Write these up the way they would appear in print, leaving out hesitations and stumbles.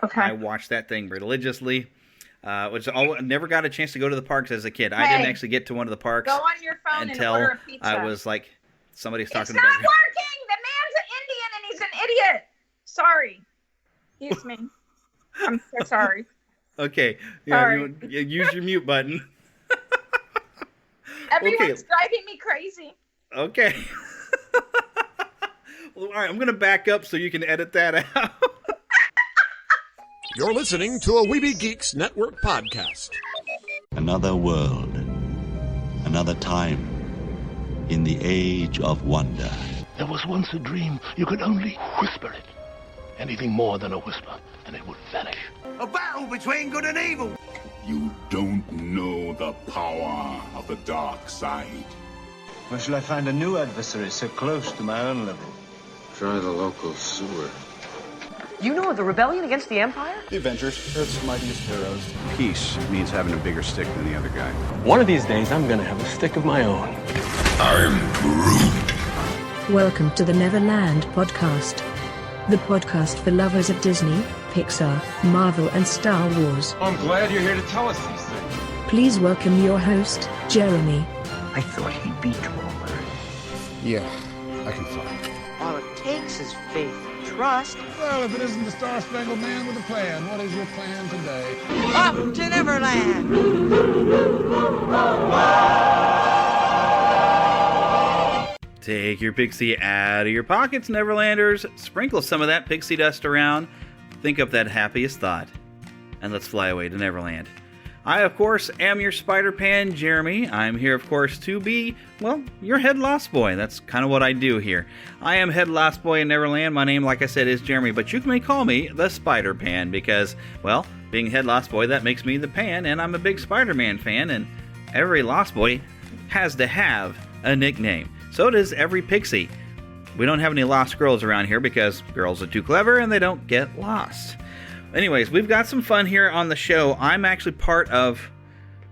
Okay. I watched that thing religiously. Never got a chance to go to the parks as a kid. I didn't actually get to one of the parks. Go on your phone and order a pizza. I was like, somebody's talking about about. It's not working. The man's an Indian and he's an idiot. Sorry. Excuse me. I'm so sorry. Okay. Yeah, sorry. Use your mute button. Everyone's driving me crazy. Okay. Well, all right, I'm going to back up so you can edit that out. You're listening to a We Be Geeks Network podcast. Another world, another time, in the age of wonder. There was once a dream. You could only whisper it. Anything more than a whisper, and it would vanish. A battle between good and evil. You don't know the power of the dark side. Where shall I find a new adversary so close to my own level? Try the local sewer. You know of the rebellion against the Empire? The Avengers, Earth's mightiest heroes. Peace means having a bigger stick than the other guy. One of these days, I'm gonna have a stick of my own. I'm Groot. Welcome to the Neverland Podcast. The podcast for lovers of Disney, Pixar, Marvel, and Star Wars. I'm glad you're here to tell us these things. Please welcome your host, Jeremy. I thought he'd be taller. Yeah, I can fly. All it takes is faith and trust. Well, if it isn't the Star-Spangled Man with a plan, what is your plan today? Up to Neverland! Take your pixie out of your pockets, Neverlanders. Sprinkle some of that pixie dust around. Think up that happiest thought. And let's fly away to Neverland. I, of course, am your Spider-Pan, Jeremy. I'm here, of course, to be, well, your head lost boy. That's kind of what I do here. I am head lost boy in Neverland. My name, like I said, is Jeremy, but you may call me the Spider-Pan because, well, being head lost boy, that makes me the Pan, and I'm a big Spider-Man fan, and every lost boy has to have a nickname. So does every pixie. We don't have any lost girls around here because girls are too clever and they don't get lost. Anyways, we've got some fun here on the show. I'm actually part of,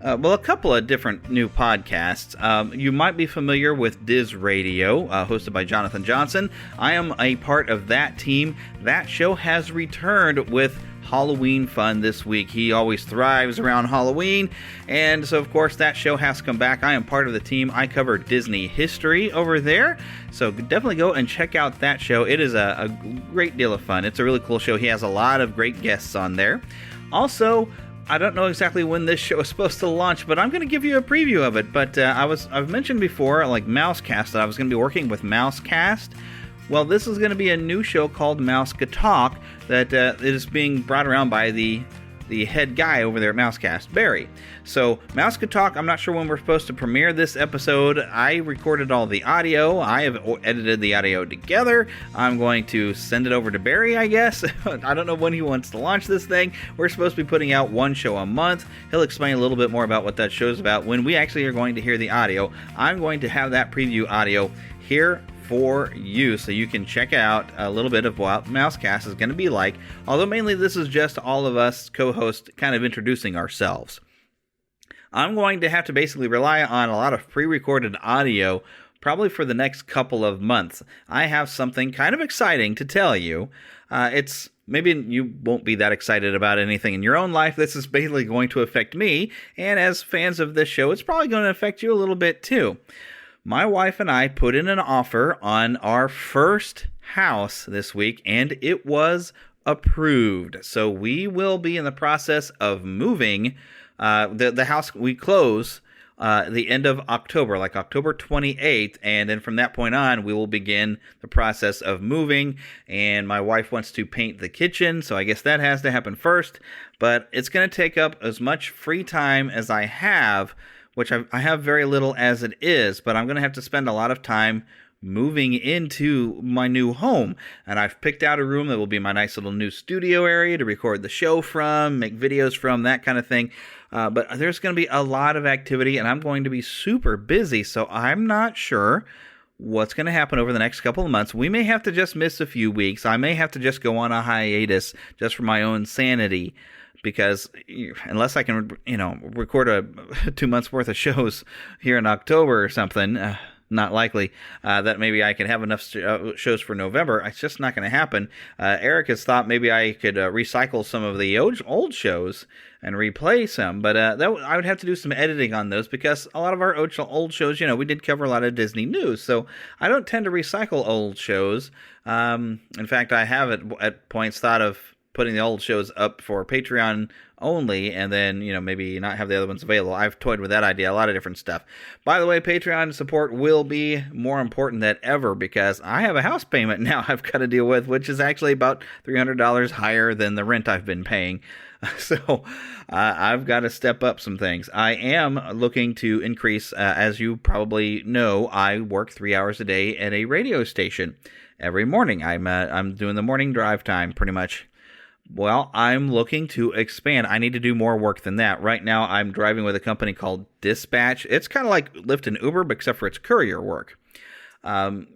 a couple of different new podcasts. You might be familiar with Diz Radio, hosted by Jonathan Johnson. I am a part of that team. That show has returned with Halloween fun this week. He always thrives around Halloween, and so of course that show has come back. I am part of the team. I cover Disney history over there, so definitely go and check out that show. It is a great deal of fun. It's a really cool show. He has a lot of great guests on there. Also, I don't know exactly when this show is supposed to launch, but I'm going to give you a preview of it. But I've mentioned before, like Mousecast, that I was going to be working with Mousecast. Well, this is going to be a new show called Mouseketalk that is being brought around by the head guy over there at Mousecast, Barry. So, Mouseketalk, I'm not sure when we're supposed to premiere this episode. I recorded all the audio. I have edited the audio together. I'm going to send it over to Barry, I guess. I don't know when he wants to launch this thing. We're supposed to be putting out one show a month. He'll explain a little bit more about what that show's about when we actually are going to hear the audio. I'm going to have that preview audio here for you, so you can check out a little bit of what Mousecast is going to be like, although mainly this is just all of us co-hosts kind of introducing ourselves. I'm going to have to basically rely on a lot of pre-recorded audio probably for the next couple of months. I have something kind of exciting to tell you. It's maybe you won't be that excited about anything in your own life. This is basically going to affect me, and as fans of this show, it's probably going to affect you a little bit too. My wife and I put in an offer on our first house this week, and it was approved. So we will be in the process of moving. The house we close the end of October, like October 28th, and then from that point on, we will begin the process of moving, and my wife wants to paint the kitchen, so I guess that has to happen first, but it's going to take up as much free time as I have, which I have very little as it is, but I'm going to have to spend a lot of time moving into my new home. And I've picked out a room that will be my nice little new studio area to record the show from, make videos from, that kind of thing. But there's going to be a lot of activity, and I'm going to be super busy, so I'm not sure what's going to happen over the next couple of months. We may have to just miss a few weeks. I may have to just go on a hiatus just for my own sanity. Because unless I can, record 2 months worth of shows here in October or something, not likely that maybe I can have enough shows for November. It's just not going to happen. Eric has thought maybe I could recycle some of the old shows and replay some, but I would have to do some editing on those because a lot of our old shows, we did cover a lot of Disney news, so I don't tend to recycle old shows. In fact, I have at points thought of putting the old shows up for Patreon only, and then, maybe not have the other ones available. I've toyed with that idea, a lot of different stuff. By the way, Patreon support will be more important than ever because I have a house payment now I've got to deal with, which is actually about $300 higher than the rent I've been paying. So I've got to step up some things. I am looking to increase, as you probably know, I work 3 hours a day at a radio station every morning. I'm doing the morning drive time pretty much. Well, I'm looking to expand. I need to do more work than that. Right now, I'm driving with a company called Dispatch. It's kind of like Lyft and Uber, but except for it's courier work. And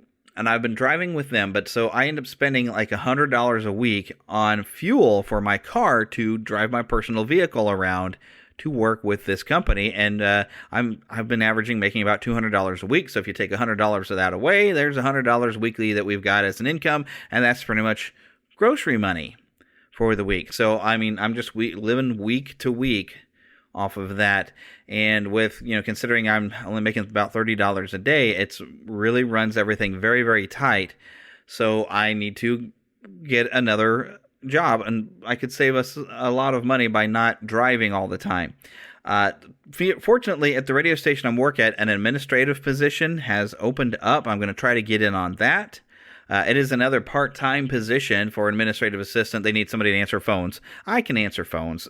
I've been driving with them, but so I end up spending like $100 a week on fuel for my car to drive my personal vehicle around to work with this company. And I've been averaging making about $200 a week. So if you take $100 of that away, there's $100 weekly that we've got as an income, and that's pretty much grocery money for the week. So, I'm just living week to week off of that. And with, considering I'm only making about $30 a day, it's really runs everything very, very tight. So I need to get another job, and I could save us a lot of money by not driving all the time. Fortunately, at the radio station I work at, an administrative position has opened up. I'm going to try to get in on that. It is another part-time position for administrative assistant. They need somebody to answer phones. I can answer phones,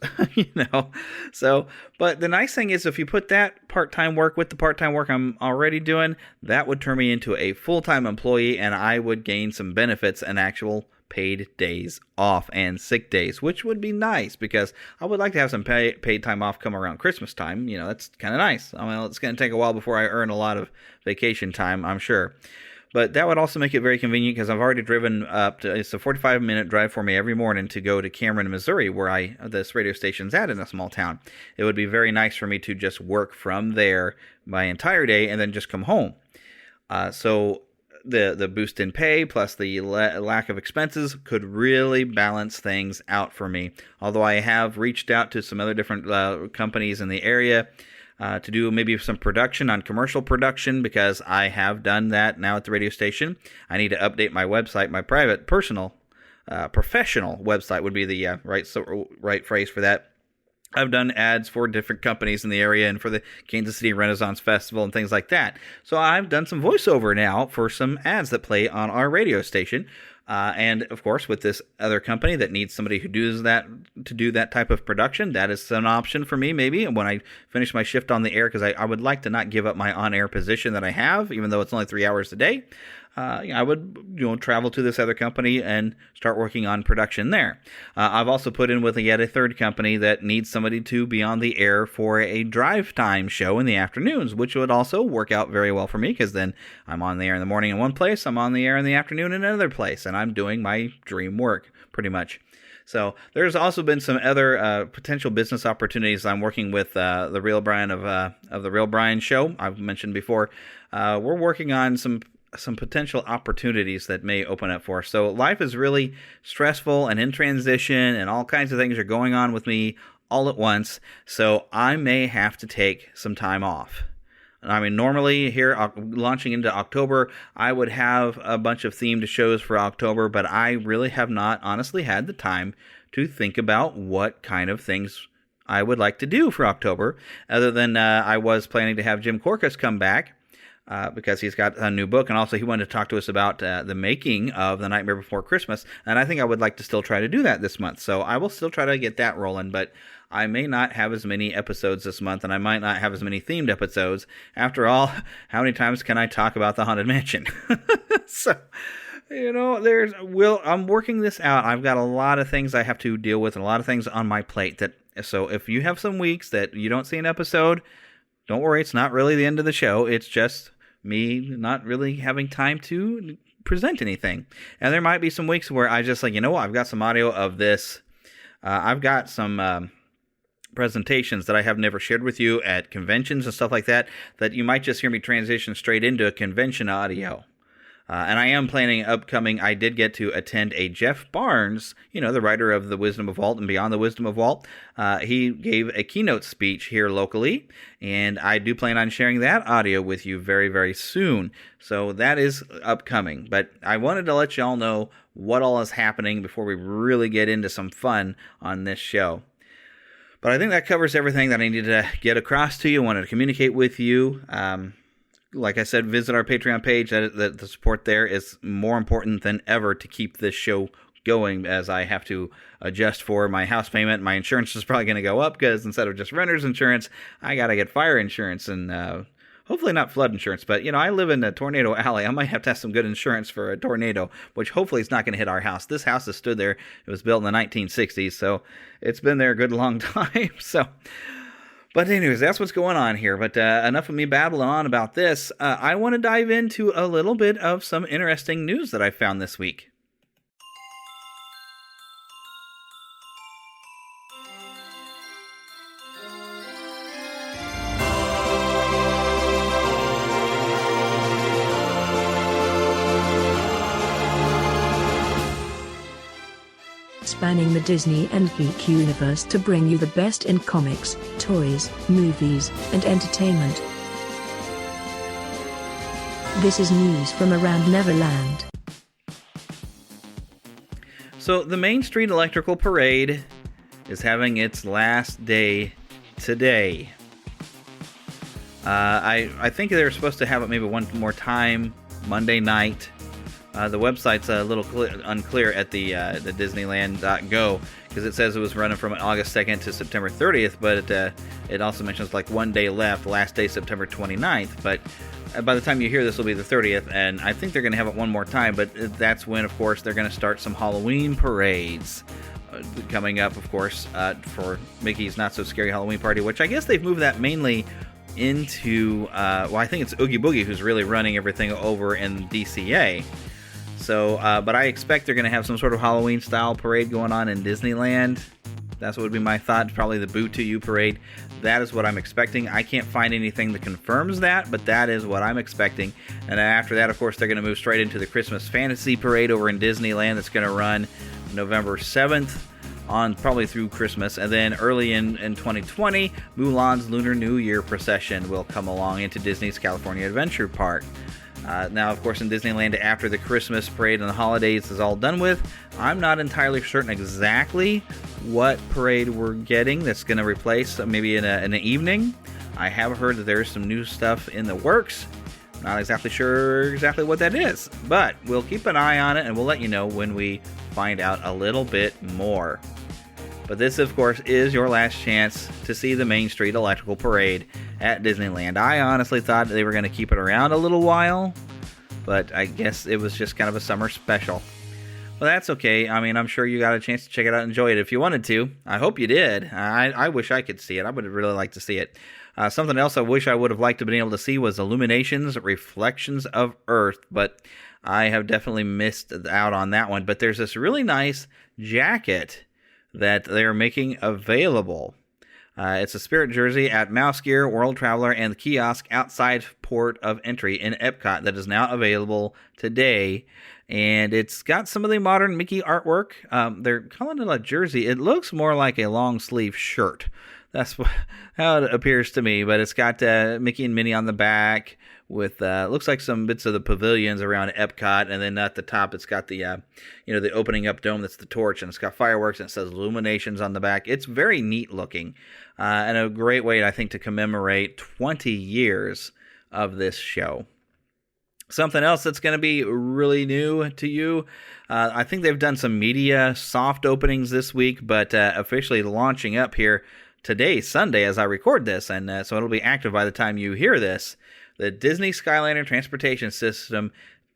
So, but the nice thing is if you put that part-time work with the part-time work I'm already doing, that would turn me into a full-time employee, and I would gain some benefits and actual paid days off and sick days, which would be nice because I would like to have some paid time off come around Christmas time. That's kind of nice. It's going to take a while before I earn a lot of vacation time, I'm sure. But that would also make it very convenient because I've already driven up to, it's a 45-minute drive for me every morning to go to Cameron, Missouri, where this radio station's at in a small town. It would be very nice for me to just work from there my entire day and then just come home. So the boost in pay plus the lack of expenses could really balance things out for me. Although I have reached out to some other different companies in the area to do maybe some production on commercial production because I have done that now at the radio station. I need to update my website. My private, personal, professional website would be the right phrase for that. I've done ads for different companies in the area and for the Kansas City Renaissance Festival and things like that. So I've done some voiceover now for some ads that play on our radio station. And of course, with this other company that needs somebody who does that to do that type of production, that is an option for me maybe when I finish my shift on the air, because I would like to not give up my on-air position that I have, even though it's only 3 hours a day. I would travel to this other company and start working on production there. I've also put in with yet a third company that needs somebody to be on the air for a drive time show in the afternoons, which would also work out very well for me because then I'm on the air in the morning in one place, I'm on the air in the afternoon in another place, and I'm doing my dream work pretty much. So there's also been some other potential business opportunities. I'm working with the Real Brian of the Real Brian Show. I've mentioned before. We're working on some potential opportunities that may open up for us. So life is really stressful and in transition, and all kinds of things are going on with me all at once. So I may have to take some time off. Normally here, launching into October, I would have a bunch of themed shows for October, but I really have not honestly had the time to think about what kind of things I would like to do for October, other than I was planning to have Jim Corcus come back. Because he's got a new book, and also he wanted to talk to us about the making of The Nightmare Before Christmas, and I think I would like to still try to do that this month, so I will still try to get that rolling, but I may not have as many episodes this month, and I might not have as many themed episodes. After all, how many times can I talk about the Haunted Mansion? So, I'm working this out. I've got a lot of things I have to deal with, and a lot of things on my plate, so if you have some weeks that you don't see an episode, don't worry, it's not really the end of the show, it's just me not really having time to present anything. And there might be some weeks where I just I've got some audio of this. I've got some presentations that I have never shared with you at conventions and stuff like that, that you might just hear me transition straight into a convention audio. And I am planning upcoming, I did get to attend a Jeff Barnes, the writer of The Wisdom of Walt and Beyond the Wisdom of Walt. He gave a keynote speech here locally, and I do plan on sharing that audio with you very, very soon. So that is upcoming. But I wanted to let you all know what all is happening before we really get into some fun on this show. But I think that covers everything that I needed to get across to you, wanted to communicate with you. Like I said, visit our Patreon page. The support there is more important than ever to keep this show going, as I have to adjust for my house payment. My insurance is probably going to go up because instead of just renter's insurance, I got to get fire insurance and hopefully not flood insurance. But, I live in a tornado alley. I might have to have some good insurance for a tornado, which hopefully is not going to hit our house. This house has stood there. It was built in the 1960s, so it's been there a good long time. But anyways, that's what's going on here. But enough of me babbling on about this. I want to dive into a little bit of some interesting news that I found this week. Spanning the Disney and geek universe to bring you the best in comics, toys, movies, and entertainment. This is news from around Neverland. So the Main Street Electrical Parade is having its last day today. I think they're supposed to have it maybe one more time Monday night. The website's a little unclear at the Disneyland.go because it says it was running from August 2nd to September 30th, but it also mentions like one day left, last day September 29th. But by the time you hear this, will be the 30th, and I think they're going to have it one more time. But that's when, of course, they're going to start some Halloween parades coming up, of course, for Mickey's Not So Scary Halloween Party, which I guess they've moved that mainly into, I think it's Oogie Boogie who's really running everything over in DCA. So, but I expect they're going to have some sort of Halloween-style parade going on in Disneyland. That's what would be my thought. Probably the Boo to You parade. That is what I'm expecting. I can't find anything that confirms that, but that is what I'm expecting. And after that, of course, they're going to move straight into the Christmas Fantasy Parade over in Disneyland. That's going to run November 7th on probably through Christmas. And then early in 2020, Mulan's Lunar New Year procession will come along into Disney's California Adventure Park. Now, of course, in Disneyland, after the Christmas parade and the holidays is all done with, I'm not entirely certain exactly what parade we're getting that's going to replace maybe in an evening. I have heard that there's some new stuff in the works. Not exactly sure what that is, but we'll keep an eye on it and we'll let you know when we find out a little bit more. But this, of course, is your last chance to see the Main Street Electrical Parade at Disneyland. I honestly thought they were going to keep it around a little while, but I guess it was just kind of a summer special. Well, that's okay. I mean, I'm sure you got a chance to check it out and enjoy it if you wanted to. I hope you did. I wish I could see it. I would have really liked to see it. Something else I wish I would have liked to have been able to see was Illuminations, Reflections of Earth, but I have definitely missed out on that one. But there's this really nice jacket that they're making available. It's a Spirit jersey at Mouse Gear, World Traveler, and the kiosk outside port of entry in Epcot that is now available today. And it's got some of the modern Mickey artwork. They're calling it a jersey. It looks more like a long sleeve shirt. That's how it appears to me. But it's got Mickey and Minnie on the back with looks like some bits of the pavilions around Epcot, and then at the top it's got the the opening up dome that's the torch, and it's got fireworks and it says Illuminations on the back. It's very neat looking and a great way, I think, to commemorate 20 years of this show. Something else that's going to be really new to you, I think they've done some media soft openings this week, but officially launching up here today, Sunday, as I record this, and so it'll be active by the time you hear this. The Disney Skyliner Transportation System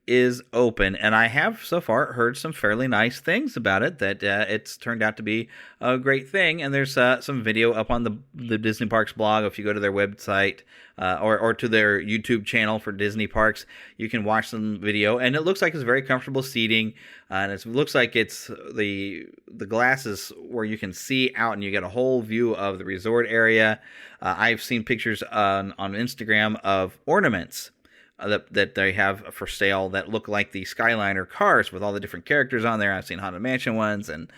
is open, and I have so far heard some fairly nice things about it, that it's turned out to be a great thing. And there's some video up on the Disney Parks blog. If you go to their website or to their YouTube channel for Disney Parks, you can watch some video, and it looks like it's very comfortable seating, and it looks like it's the glasses where you can see out and you get a whole view of the resort area. I've seen pictures on Instagram of ornaments that they have for sale that look like the Skyliner cars with all the different characters on there. I've seen Haunted Mansion ones, and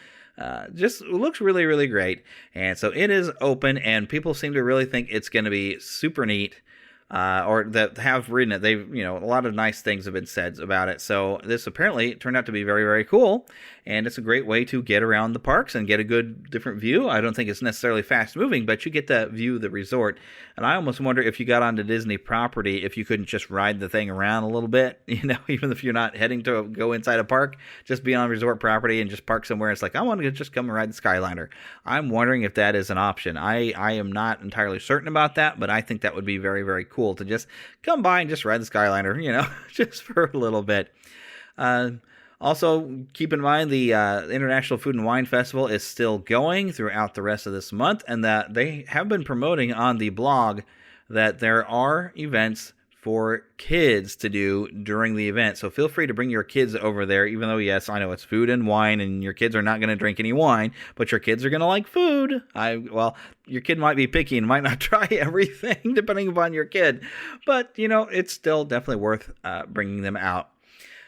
just looks really, really great. And so it is open, and people seem to really think it's going to be super neat, or that have ridden it. They've, a lot of nice things have been said about it. So this apparently turned out to be very, very cool, and it's a great way to get around the parks and get a good different view. I don't think it's necessarily fast moving, but you get to view the resort. And I almost wonder, if you got onto Disney property, if you couldn't just ride the thing around a little bit, even if you're not heading to go inside a park, just be on resort property and just park somewhere. It's like, I want to just come and ride the Skyliner. I'm wondering if that is an option. I am not entirely certain about that, but I think that would be very, very cool to just come by and just ride the Skyliner, just for a little bit. Also, keep in mind the International Food and Wine Festival is still going throughout the rest of this month, and that they have been promoting on the blog that there are events for kids to do during the event. So feel free to bring your kids over there, even though, yes, I know it's food and wine, and your kids are not going to drink any wine, but your kids are going to like food. Your kid might be picky and might not try everything, depending upon your kid. But, it's still definitely worth bringing them out.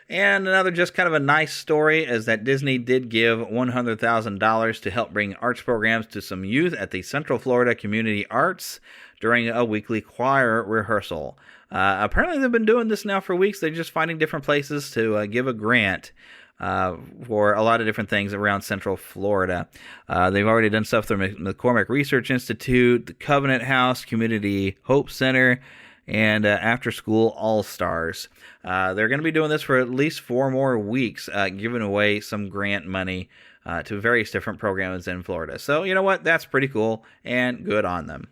And another just kind of a nice story is that Disney did give $100,000 to help bring arts programs to some youth at the Central Florida Community Arts during a weekly choir rehearsal. Apparently they've been doing this now for weeks. They're just finding different places to give a grant for a lot of different things around Central Florida. They've already done stuff through McCormick Research Institute, the Covenant House, Community Hope Center, and After School All-Stars. They're going to be doing this for at least 4 more weeks, giving away some grant money to various different programs in Florida. So, you know what? That's pretty cool, and good on them.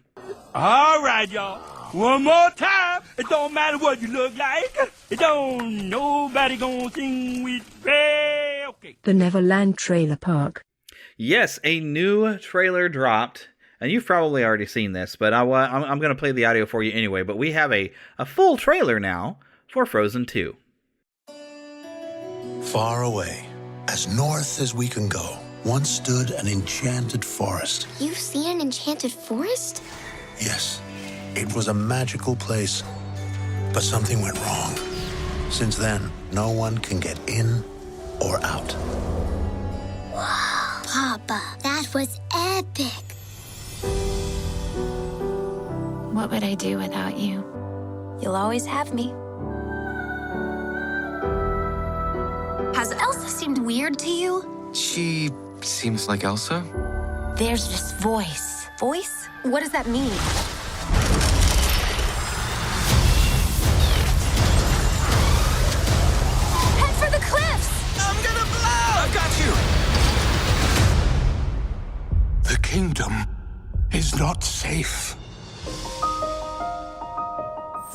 All right, y'all. One more time. It don't matter what you look like. It don't nobody gonna sing with me. Okay. The Neverland Trailer Park. Yes, a new trailer dropped. And you've probably already seen this, but I'm going to play the audio for you anyway. But we have a full trailer now for Frozen 2. Far away, as north as we can go, once stood an enchanted forest. You've seen an enchanted forest? Yes, it was a magical place. But something went wrong. Since then, no one can get in or out. Wow, Papa, that was epic. What would I do without you? You'll always have me. Has Elsa seemed weird to you? She seems like Elsa. There's this voice. Voice? What does that mean? Head for the cliffs! I'm gonna blow! I got you! The kingdom is not safe.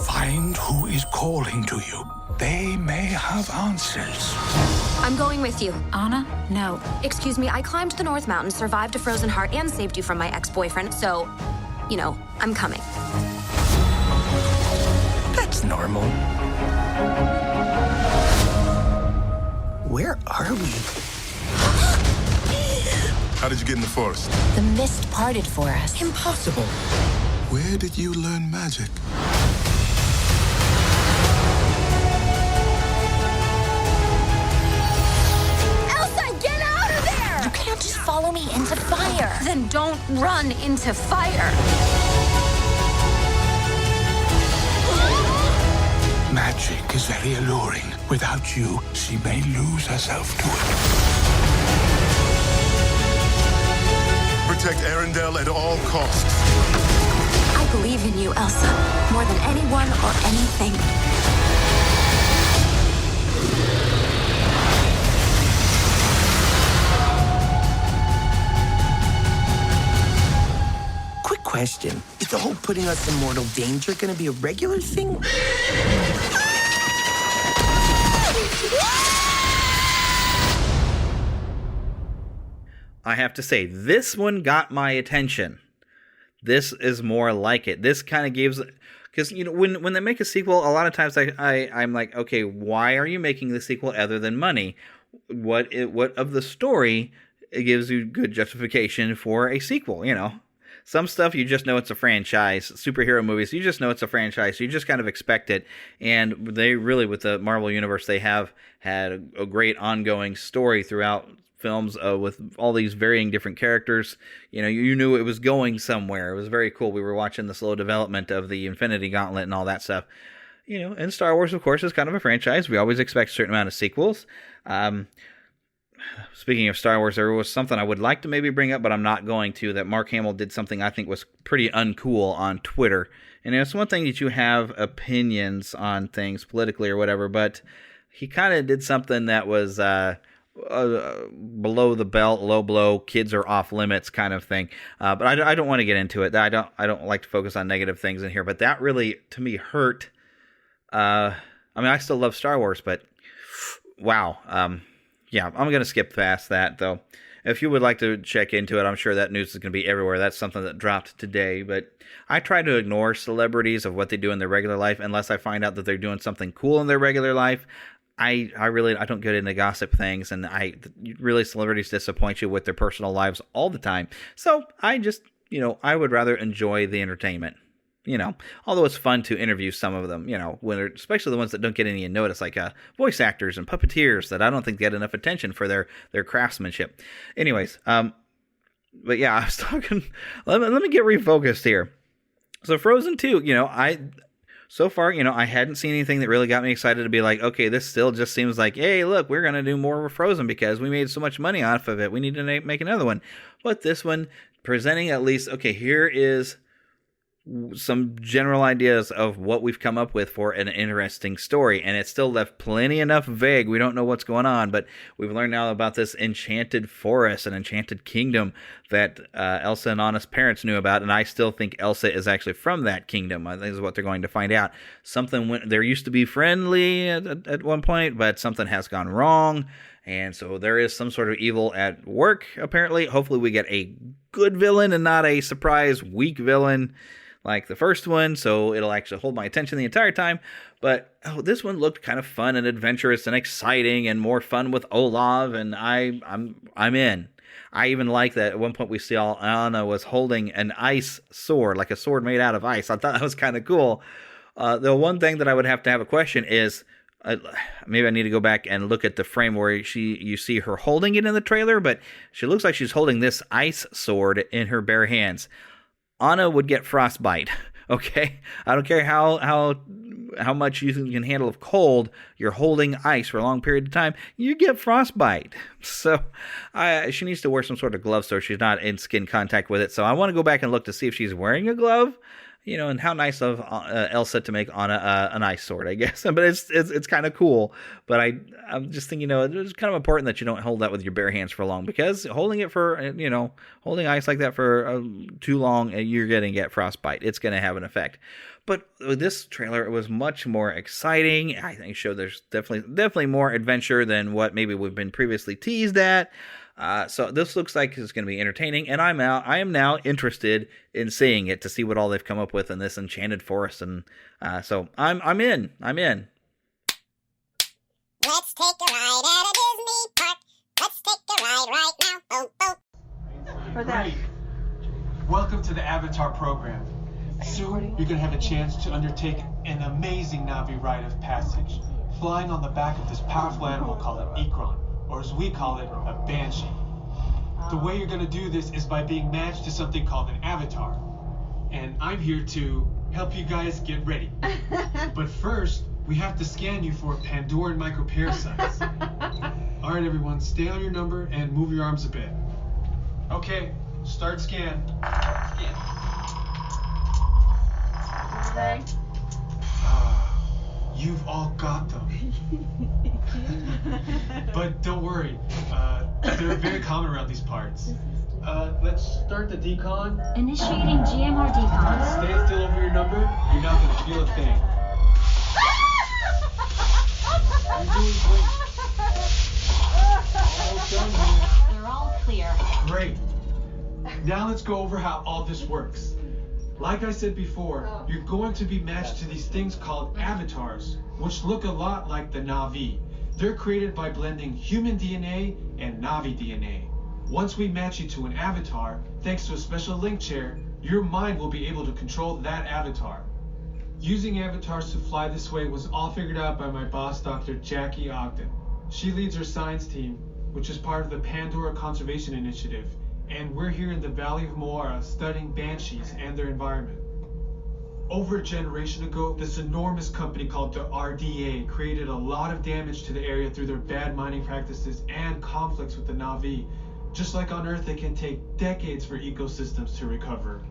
Find who is calling to you. They may have answers. I'm going with you. Anna? No. Excuse me, I climbed the North Mountain, survived a frozen heart, and saved you from my ex-boyfriend, so, I'm coming. That's normal. Where are we? How did you get in the forest? The mist parted for us. Impossible. Where did you learn magic? Follow me into fire. Then don't run into fire. Magic is very alluring. Without you, she may lose herself to it. Protect Arendelle at all costs. I believe in you, Elsa, more than anyone or anything. Question. Is the whole putting us in mortal danger gonna be a regular thing? I have to say, this one got my attention. This is more like it. This kind of gives... Because, you know, when they make a sequel, a lot of times I'm like, okay, why are you making the sequel other than money? What of the story gives you good justification for a sequel, you know? Some stuff, you just know it's a franchise. Superhero movies, you just know it's a franchise. You just kind of expect it. And they really, with the Marvel Universe, they have had a great ongoing story throughout films with all these varying different characters. You know, you knew it was going somewhere. It was very cool. We were watching the slow development of the Infinity Gauntlet and all that stuff. You know, and Star Wars, of course, is kind of a franchise. We always expect a certain amount of sequels. Speaking of Star Wars, there was something I would like to maybe bring up, but I'm not going to, that Mark Hamill did something I think was pretty uncool on Twitter. And it's one thing that you have opinions on things politically or whatever, but he kind of did something that was below the belt, low blow, kids are off limits kind of thing. But I don't want to get into it. I don't like to focus on negative things in here, but that really, to me, hurt. I mean, I still love Star Wars, but wow. Yeah, I'm going to skip past that, though. If you would like to check into it, I'm sure that news is going to be everywhere. That's something that dropped today. But I try to ignore celebrities of what they do in their regular life unless I find out that they're doing something cool in their regular life. I don't get into gossip things, and really celebrities disappoint you with their personal lives all the time. So I just, you know, I would rather enjoy the entertainment. You know, although it's fun to interview some of them, you know, especially the ones that don't get any notice, like voice actors and puppeteers that I don't think get enough attention for their craftsmanship. Anyways, but yeah, I was talking. Let me get refocused here. So Frozen 2, you know, so far, you know, I hadn't seen anything that really got me excited to be like, okay, this still just seems like, hey, look, we're gonna do more of Frozen because we made so much money off of it. We need to make another one. But this one presenting at least, okay, here is some general ideas of what we've come up with for an interesting story, and it's still left plenty enough vague. We don't know what's going on, but we've learned now about this enchanted forest, an enchanted kingdom that Elsa and Anna's parents knew about, and I still think Elsa is actually from that kingdom. I think this is what they're going to find out. There used to be friendly at one point, but something has gone wrong, and so there is some sort of evil at work, apparently. Hopefully we get a good villain and not a surprise weak villain like the first one, so it'll actually hold my attention the entire time. But this one looked kind of fun and adventurous and exciting and more fun with Olaf, and I'm in. I even like that at one point we see Anna was holding an ice sword, like a sword made out of ice. I thought that was kind of cool. The one thing that I would have to have a question is, maybe I need to go back and look at the frame where you see her holding it in the trailer, but she looks like she's holding this ice sword in her bare hands. Anna would get frostbite, okay? I don't care how much you can handle of cold, you're holding ice for a long period of time, you get frostbite. So she needs to wear some sort of glove so she's not in skin contact with it. So I want to go back and look to see if she's wearing a glove. You know, and how nice of Elsa to make Anna an ice sword, I guess. But it's kind of cool. But I'm just thinking, you know, it's kind of important that you don't hold that with your bare hands for long, because holding it for, you know, holding ice like that for too long, you're going to get frostbite. It's going to have an effect. But with this trailer, it was much more exciting. I think it showed there's definitely more adventure than what maybe we've been previously teased at. So this looks like it's going to be entertaining, and I am now interested in seeing it to see what all they've come up with in this enchanted forest, and so I'm in. Let's take a ride at a Disney park. Let's take a ride right now. Oh, oh. For that. Welcome to the Avatar program. Soon you're going to have a chance to undertake an amazing Navi rite of passage, flying on the back of this powerful animal called an Ikron, or as we call it, a banshee. The way you're going to do this is by being matched to something called an avatar. And I'm here to help you guys get ready. But first, we have to scan you for Pandoran microparasites. All right, everyone, stay on your number and move your arms a bit. Okay, start scan. Okay. You've all got them. But don't worry, they're very common around these parts. Let's start the decon. Initiating GMR decon. Stay still over your number. You're not going to feel a thing. You're doing great. They're all clear. Great. Now let's go over how all this works. Like I said before, you're going to be matched to these things called avatars, which look a lot like the Na'vi. They're created by blending human DNA and Na'vi DNA. Once we match you to an avatar, thanks to a special link chair, your mind will be able to control that avatar. Using avatars to fly this way was all figured out by my boss, Dr. Jackie Ogden. She leads our science team, which is part of the Pandora Conservation Initiative, and we're here in the Valley of Moara studying banshees and their environment. Over a generation ago, this enormous company called the RDA created a lot of damage to the area through their bad mining practices and conflicts with the Na'vi. Just like on Earth, it can take decades for ecosystems to recover.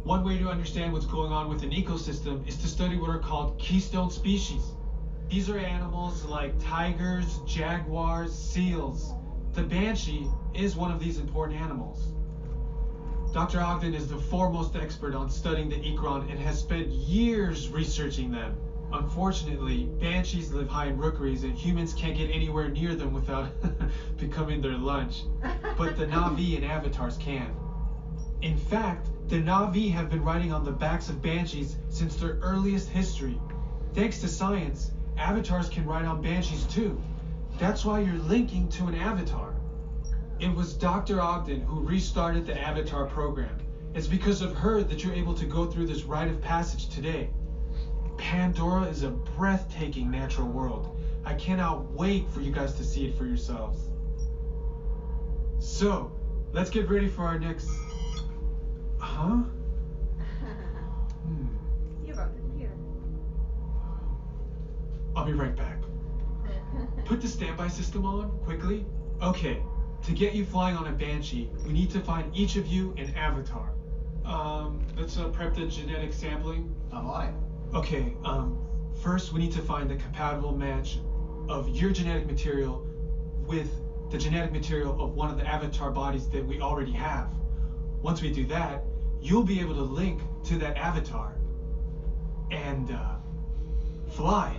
One way to understand what's going on with an ecosystem is to study what are called keystone species. These are animals like tigers, jaguars, seals. The banshee is one of these important animals. Dr. Ogden is the foremost expert on studying the Ikran and has spent years researching them. Unfortunately, banshees live high in rookeries and humans can't get anywhere near them without becoming their lunch. But the Na'vi and avatars can. In fact, the Na'vi have been riding on the backs of banshees since their earliest history. Thanks to science, avatars can ride on banshees too. That's why you're linking to an avatar. It was Dr. Ogden who restarted the Avatar program. It's because of her that you're able to go through this rite of passage today. Pandora is a breathtaking natural world. I cannot wait for you guys to see it for yourselves. So, let's get ready for our next... Huh? You wrote it here. I'll be right back. Put the standby system on, quickly. Okay, to get you flying on a banshee, we need to find each of you an avatar. Let's prep the genetic sampling. I'm on it. Okay, first we need to find the compatible match of your genetic material with the genetic material of one of the avatar bodies that we already have. Once we do that, you'll be able to link to that avatar and fly.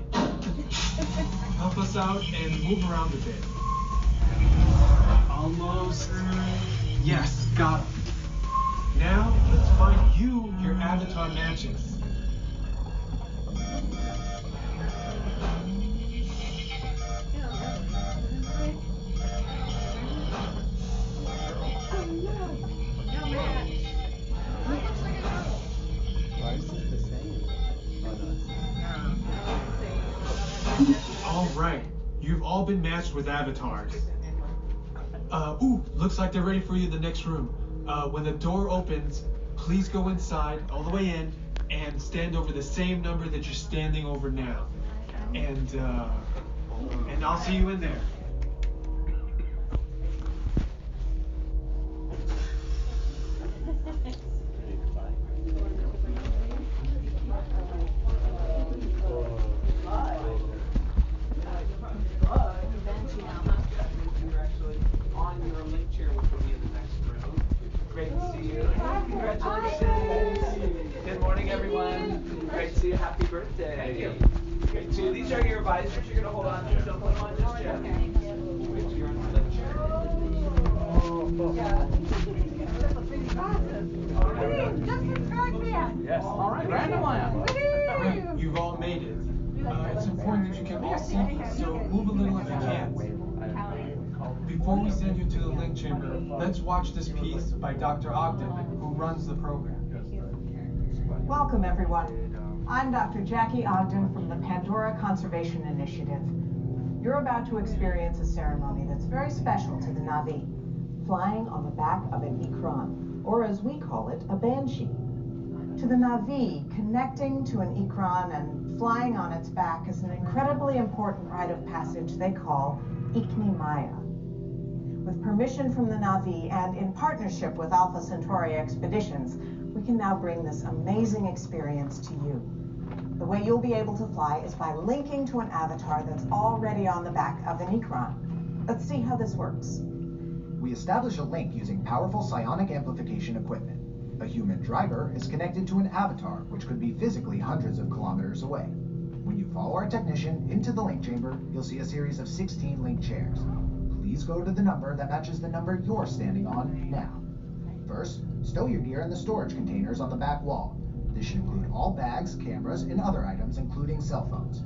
Help us out and move around a bit. Almost. Yes, got it. Now, let's find you your avatar matches. All right, you've all been matched with avatars. Looks like they're ready for you in the next room. When the door opens, please go inside, all the way in, and stand over the same number that you're standing over now. And I'll see you in there. Great to see you. Congratulations. Good morning, everyone. Great to see you. Happy birthday. Thank you. Great to see you. These are your advisors. You're going to hold on to them. Don't put them on just yet. Wait till you're on the lecture. Yes. All right. Random land. You've all made it. It's important that you can all see me, so move a little if you can. Before we send you to the link chamber, let's watch this piece by Dr. Ogden, who runs the program. Welcome, everyone. I'm Dr. Jackie Ogden from the Pandora Conservation Initiative. You're about to experience a ceremony that's very special to the Na'vi, flying on the back of an Ikran, or as we call it, a banshee. To the Na'vi, connecting to an Ikran and flying on its back is an incredibly important rite of passage they call Ikni Maya. With permission from the Na'vi and in partnership with Alpha Centauri Expeditions, we can now bring this amazing experience to you. The way you'll be able to fly is by linking to an avatar that's already on the back of an Ikran. Let's see how this works. We establish a link using powerful psionic amplification equipment. A human driver is connected to an avatar, which could be physically hundreds of kilometers away. When you follow our technician into the link chamber, you'll see a series of 16 link chairs. please go to the number that matches the number you're standing on now. First, stow your gear in the storage containers on the back wall. This should include all bags, cameras, and other items, including cell phones.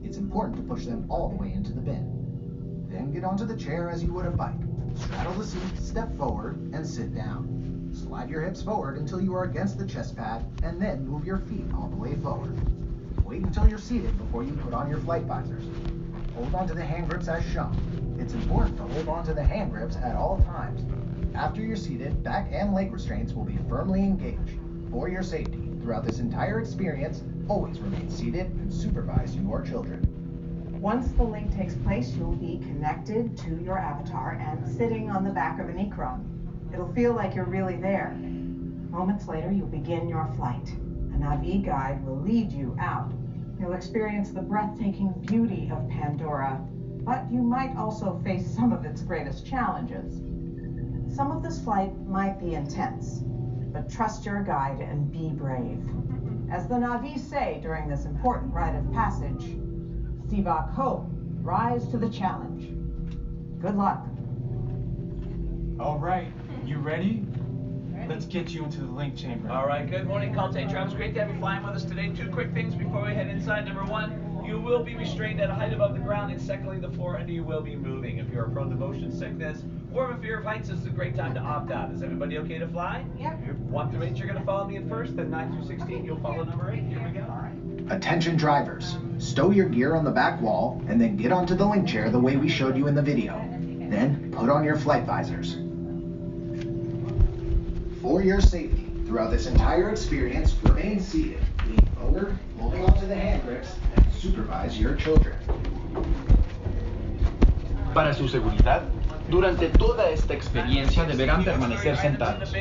It's important to push them all the way into the bin. Then get onto the chair as you would a bike. Straddle the seat, step forward, and sit down. Slide your hips forward until you are against the chest pad, and then move your feet all the way forward. Wait until you're seated before you put on your flight visors. Hold onto the hand grips as shown. It's important to hold onto the hand grips at all times. After you're seated, back and leg restraints will be firmly engaged. For your safety, throughout this entire experience, always remain seated and supervise your children. Once the link takes place, you'll be connected to your avatar and sitting on the back of an Ikron. It'll feel like you're really there. Moments later, you'll begin your flight. A Na'vi guide will lead you out. You'll experience the breathtaking beauty of Pandora, but you might also face some of its greatest challenges. Some of this flight might be intense, but trust your guide and be brave. As the Na'vi say during this important rite of passage, Sivak Ho, rise to the challenge. Good luck. All right, you ready? Let's get you into the link chamber. All right, good morning, Conte Travis. Great to have you flying with us today. Two quick things before we head inside. Number one, you will be restrained at a height above the ground, and secondly, the floor under you will be moving. If you're prone to motion sickness or a fear of heights, this is a great time to opt out. Is everybody okay to fly? Yep. 1 through 8, you're going to follow me in first, then 9 through 16, you'll follow number 8. Here we go. Attention drivers, stow your gear on the back wall and then get onto the link chair the way we showed you in the video. Then put on your flight visors. For your safety, throughout this entire experience, remain seated, lean forward, holding onto the hand grips, and supervise your children. Para su seguridad, durante toda esta experiencia deberán permanecer sentados,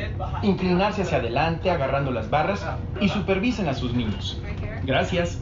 inclinarse hacia adelante agarrando las barras y supervisen a sus niños. Gracias.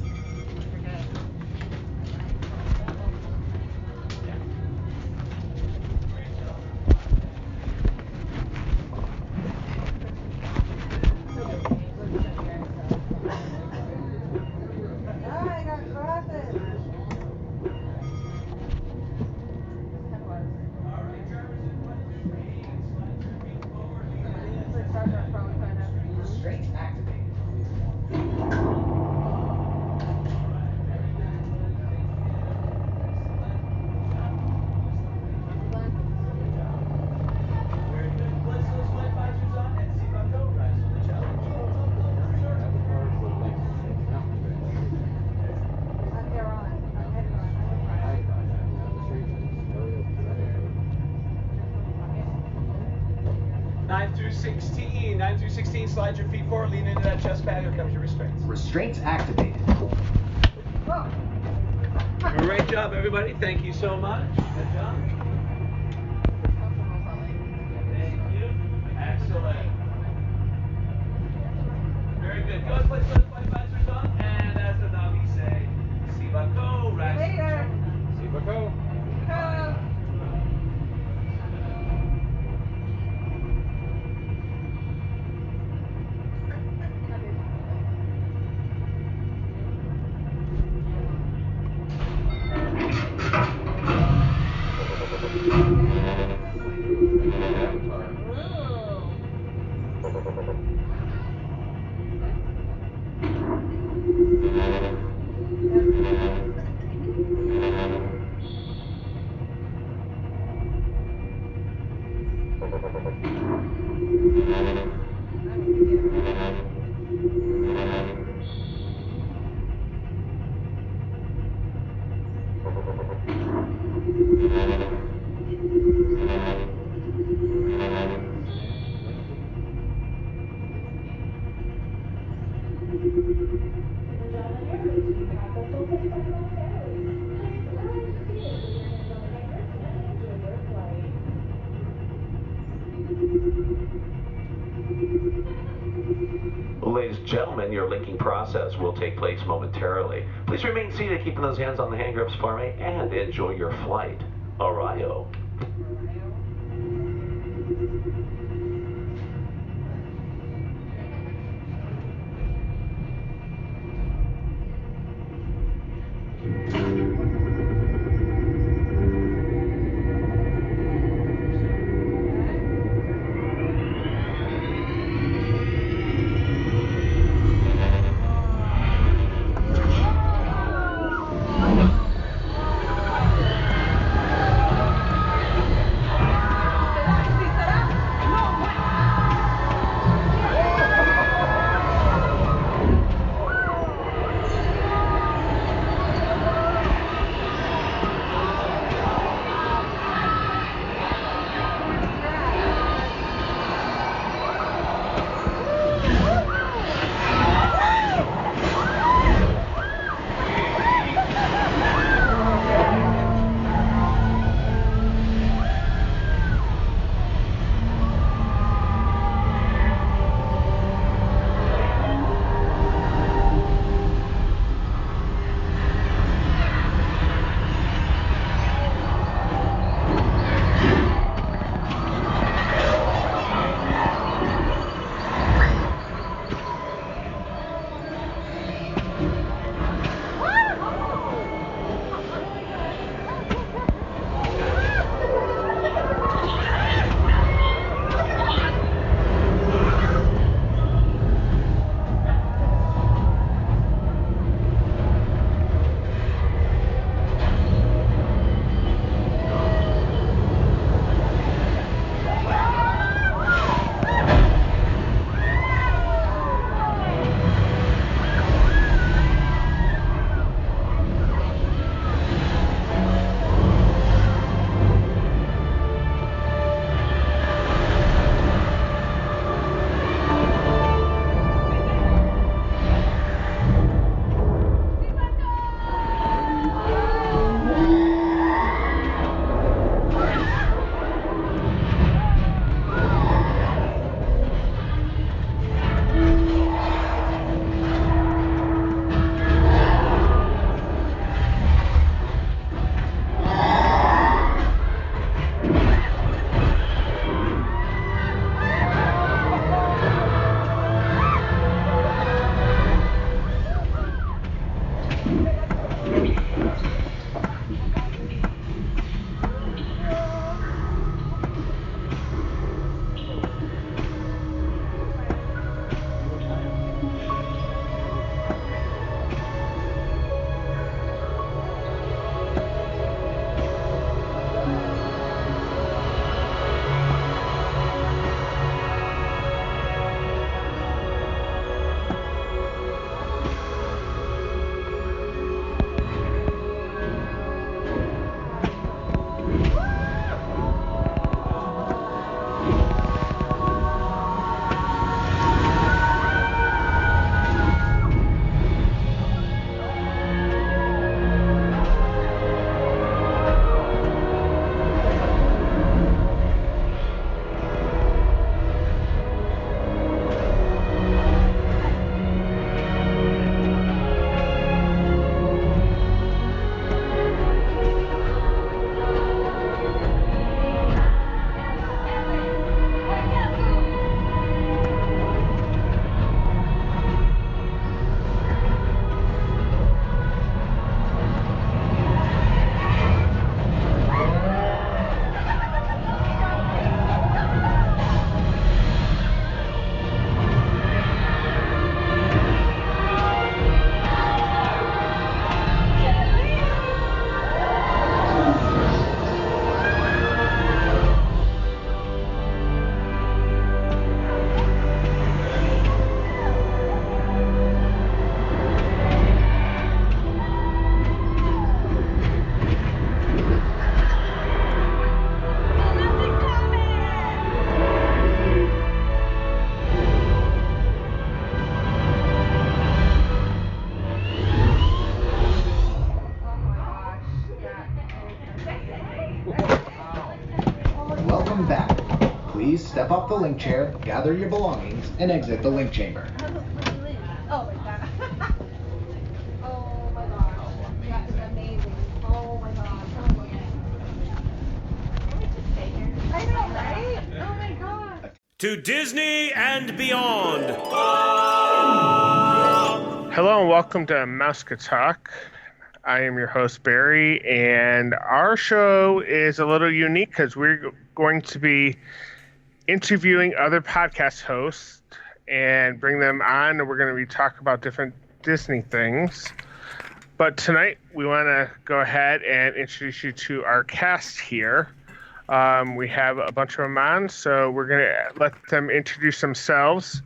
Slide your feet forward, lean into that chest pad. Here comes your restraints. Restraints activated. Great job, everybody. Thank you so much. Good job. Thank you. Excellent. Very good. Go ahead, place those flight visors on. And as the Na'vi say, Sivako, Later. Sivako. Ladies and gentlemen, your linking process will take place momentarily. Please remain seated, keeping those hands on the hand grips for me, and enjoy your flight. Arayo. Step off the link chair, gather your belongings, and exit the link chamber. Oh my god. Oh my god. That is amazing. Oh my god. Oh my god. I know, right? Oh my god. To Disney and beyond. Hello and welcome to Mouseketalk. I am your host, Barry, and our show is a little unique because we're going to be interviewing other podcast hosts and bring them on, and we're going to be talking about different Disney things. But tonight, we want to go ahead and introduce you to our cast here. We have a bunch of them on, so we're going to let them introduce themselves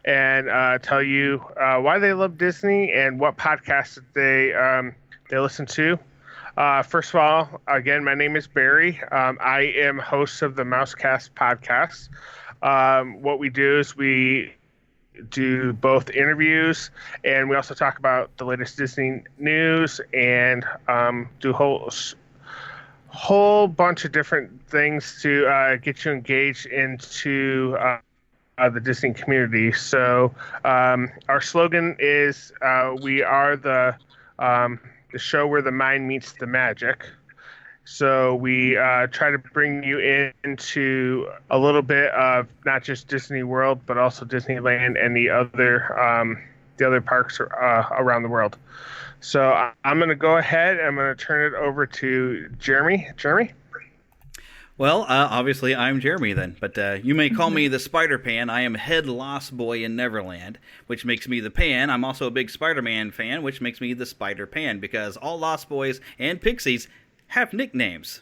and tell you why they love Disney and what podcasts they listen to. First of all, again, my name is Barry. I am host of the Mousecast podcast. What we do is we do both interviews and we also talk about the latest Disney news and do a whole bunch of different things to get you engaged into the Disney community. So our slogan is we are the show where the mind meets the magic. So we try to bring you into a little bit of not just Disney World, but also Disneyland and the other parks around the world. So I'm going to go ahead. I'm going to turn it over to Jeremy. Jeremy? Well, obviously I'm Jeremy then, but you may call me the Spider-Pan. I am head Lost Boy in Neverland, which makes me the Pan. I'm also a big Spider-Man fan, which makes me the Spider-Pan, because all Lost Boys and Pixies have nicknames.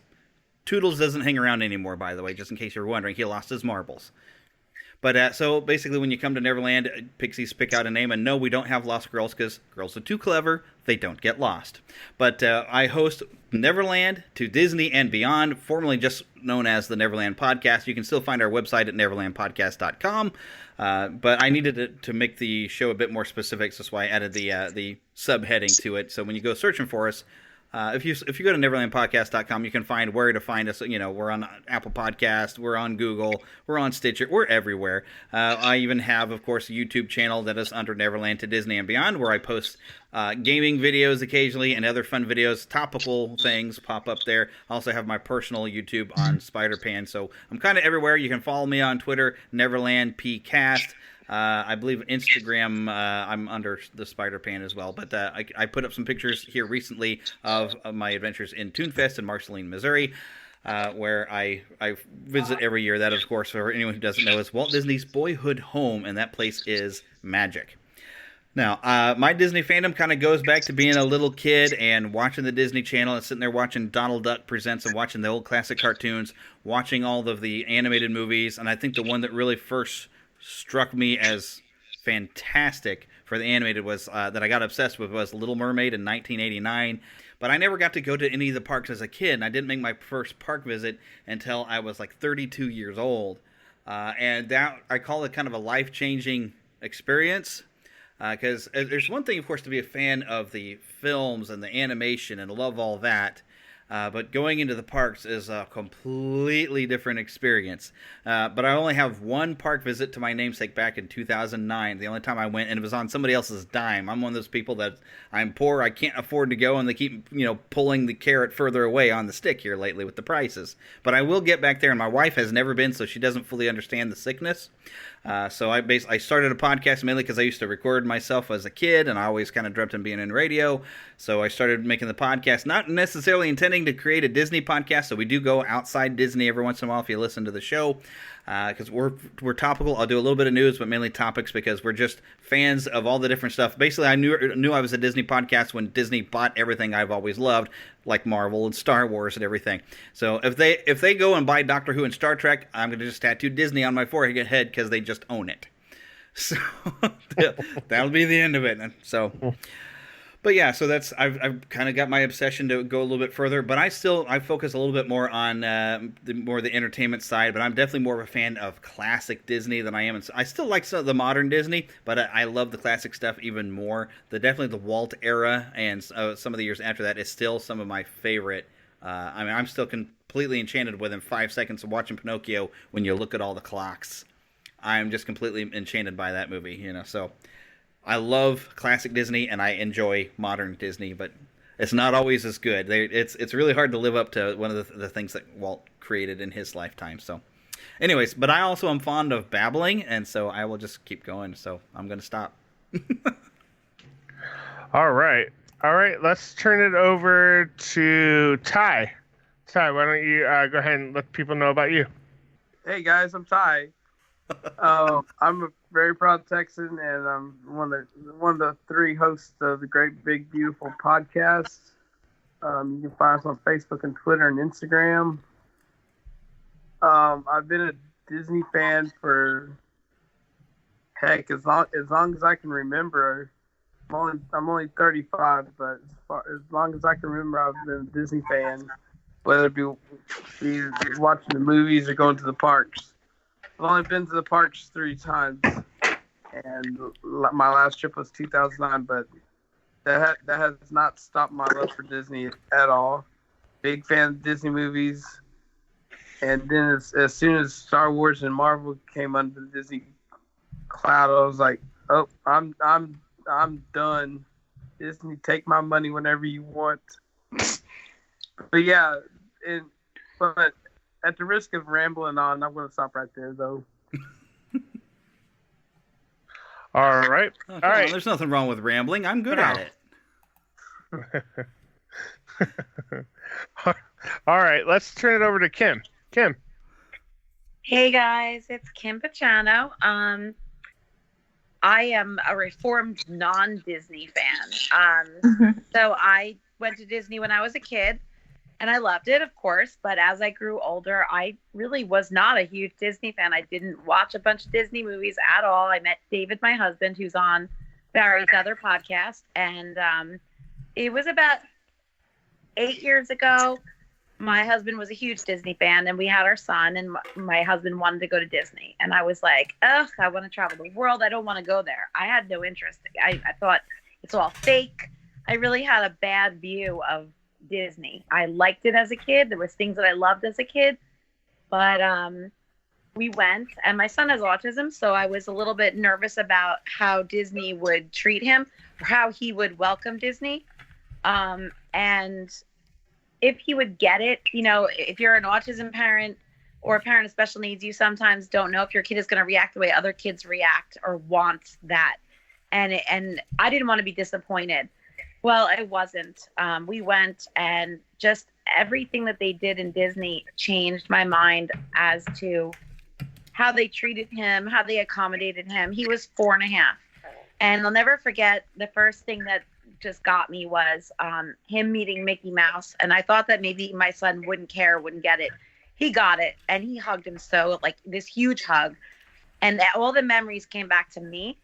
Toodles doesn't hang around anymore, by the way, just in case you're wondering. He lost his marbles. But so basically when you come to Neverland, Pixies pick out a name, and no, we don't have Lost Girls because girls are too clever. They don't get lost. But I host Neverland to Disney and Beyond, formerly just known as the Neverland Podcast. You can still find our website at neverlandpodcast.com. But I needed to make the show a bit more specific, so that's why I added the subheading to it. So when you go searching for us, if you go to neverlandpodcast.com, you can find where to find us. You know, we're on Apple Podcast, we're on Google, we're on Stitcher, we're everywhere. I even have, of course, a YouTube channel that is under Neverland to Disney and Beyond, where I post gaming videos occasionally and other fun videos. Topical things pop up there. I also have my personal YouTube on Spider-Pan, so I'm kind of everywhere. You can follow me on Twitter, NeverlandPcast. I believe Instagram, I'm under the Spider-Pan as well. But I put up some pictures here recently of my adventures in Toonfest in Marceline, Missouri, where I visit every year. That, of course, for anyone who doesn't know, is Walt Disney's boyhood home, and that place is magic. Now, my Disney fandom kind of goes back to being a little kid and watching the Disney Channel and sitting there watching Donald Duck Presents and watching the old classic cartoons, watching all of the animated movies. And I think the one that really first struck me as fantastic for the animated was that I got obsessed with was Little Mermaid in 1989. But I never got to go to any of the parks as a kid, and I didn't make my first park visit until I was like 32 years old. And that, I call it kind of a life-changing experience. Because there's one thing, of course, to be a fan of the films and the animation and love all that. But going into the parks is a completely different experience. But I only have one park visit to my namesake back in 2009. The only time I went, and it was on somebody else's dime. I'm one of those people that I'm poor, I can't afford to go, and they keep, pulling the carrot further away on the stick here lately with the prices. But I will get back there, and my wife has never been, so she doesn't fully understand the sickness. So I started a podcast mainly because I used to record myself as a kid, and I always kind of dreamt of being in radio. So I started making the podcast, not necessarily intending to create a Disney podcast. So we do go outside Disney every once in a while if you listen to the show, because we're topical. I'll do a little bit of news, but mainly topics because we're just fans of all the different stuff. Basically, I knew I was a Disney podcast when Disney bought everything I've always loved, like Marvel and Star Wars and everything. So if they go and buy Doctor Who and Star Trek, I'm going to just tattoo Disney on my forehead because they just own it. So that'll be the end of it. So, but yeah, so that's I've kind of got my obsession to go a little bit further, but I focus a little bit more on the entertainment side. But I'm definitely more of a fan of classic Disney than I am. I still like some of the modern Disney, but I love the classic stuff even more. Definitely the Walt era and some of the years after that is still some of my favorite. I'm still completely completely enchanted within 5 seconds of watching Pinocchio when you look at all the clocks. I'm just completely enchanted by that movie, you know. So I love classic Disney and I enjoy modern Disney, but it's not always as good. It's really hard to live up to one of the things that Walt created in his lifetime. So anyways, but I also am fond of babbling, and so I will just keep going. So I'm going to stop. All right. Let's turn it over to Ty. Ty, why don't you go ahead and let people know about you? Hey guys, I'm Ty. I'm a very proud Texan, and I'm one of the 3 hosts of the Great Big Beautiful Podcast. You can find us on Facebook and Twitter and Instagram. I've been a Disney fan for as long as I can remember. I'm only 35, but as long as I can remember, I've been a Disney fan, whether it be watching the movies or going to the parks. I've only been to the parks 3 times, and my last trip was 2009, but that has not stopped my love for Disney at all. Big fan of Disney movies, and then as soon as Star Wars and Marvel came under the Disney cloud, I was like, oh, I'm done. Disney, take my money whenever you want. But yeah, but at the risk of rambling on, I'm going to stop right there, though. All right. Oh, all right. There's nothing wrong with rambling. I'm good at it. All right. Let's turn it over to Kim. Kim. Hey, guys. It's Kim Pachano. I am a reformed non-Disney fan. So I went to Disney when I was a kid, and I loved it, of course. But as I grew older, I really was not a huge Disney fan. I didn't watch a bunch of Disney movies at all. I met David, my husband, who's on Barry's other podcast. And it was about 8 years ago. My husband was a huge Disney fan, and we had our son, and my husband wanted to go to Disney. And I was like, ugh, I want to travel the world. I don't want to go there. I had no interest. I thought it's all fake. I really had a bad view of Disney. I liked it as a kid. There was things that I loved as a kid. But we went, and my son has autism, so I was a little bit nervous about how Disney would treat him, or how he would welcome Disney. And if he would get it, you know, if you're an autism parent or a parent of special needs, you sometimes don't know if your kid is going to react the way other kids react or want that. And I didn't want to be disappointed. Well, I wasn't. We went, and just everything that they did in Disney changed my mind as to how they treated him, how they accommodated him. He was 4.5. And I'll never forget, the first thing that just got me was him meeting Mickey Mouse. And I thought that maybe my son wouldn't care, wouldn't get it. He got it, and he hugged him so, like, this huge hug. And all the memories came back to me.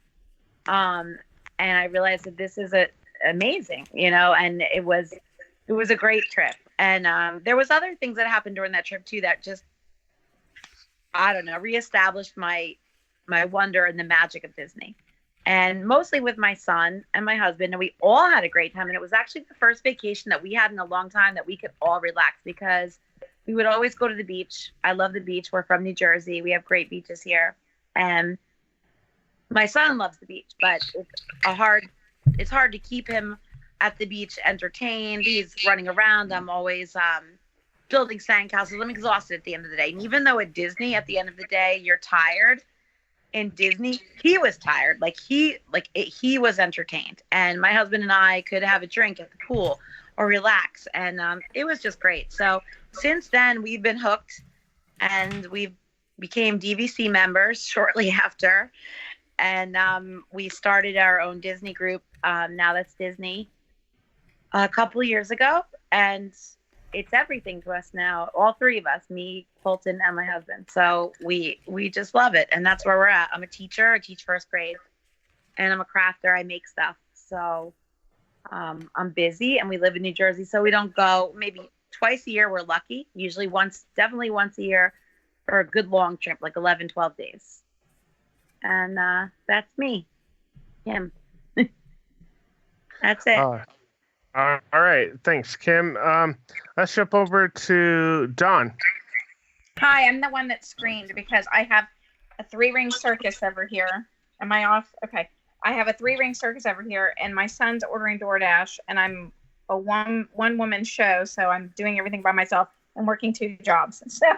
And I realized that this is amazing, you know, and it was a great trip. And there was other things that happened during that trip too that just, I don't know, reestablished my wonder and the magic of Disney. And mostly with my son and my husband, and we all had a great time. And it was actually the first vacation that we had in a long time that we could all relax, because we would always go to the beach. I love the beach. We're from New Jersey. We have great beaches here. And my son loves the beach, but it's hard to keep him at the beach entertained. He's running around. I'm always building sandcastles. I'm exhausted at the end of the day. And even though at Disney, at the end of the day, you're tired, in Disney, he was tired. He was entertained. And my husband and I could have a drink at the pool or relax. And it was just great. So since then, we've been hooked, and we became DVC members shortly after. And we started our own Disney group. Now that's Disney, a couple of years ago. And it's everything to us now. All 3 of us, me, Colton, and my husband. So we just love it. And that's where we're at. I'm a teacher. I teach first grade. And I'm a crafter. I make stuff. So I'm busy, and we live in New Jersey. So we don't go maybe twice a year. We're lucky. Usually definitely once a year for a good long trip, like 11, 12 days. And that's me, Kim. That's it. All right. Thanks, Kim. Let's jump over to Dawn. Hi, I'm the one that screamed because I have a 3-ring circus over here. Am I off? Okay. I have a 3-ring circus over here, and my son's ordering DoorDash, and I'm a one-woman show, so I'm doing everything by myself and working 2 jobs. So I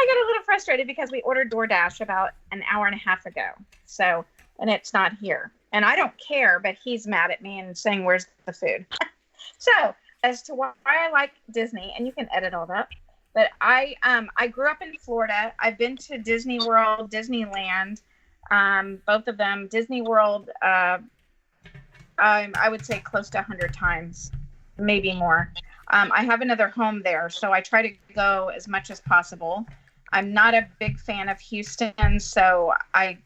got a little frustrated because we ordered DoorDash about an hour and a half ago. So, and it's not here. And I don't care, but he's mad at me and saying, "Where's the food?" So, as to why I like Disney, and you can edit all that, but I grew up in Florida. I've been to Disney World, Disneyland, both of them. Disney World, I would say close to 100 times, maybe more. I have another home there, so I try to go as much as possible. I'm not a big fan of Houston, so I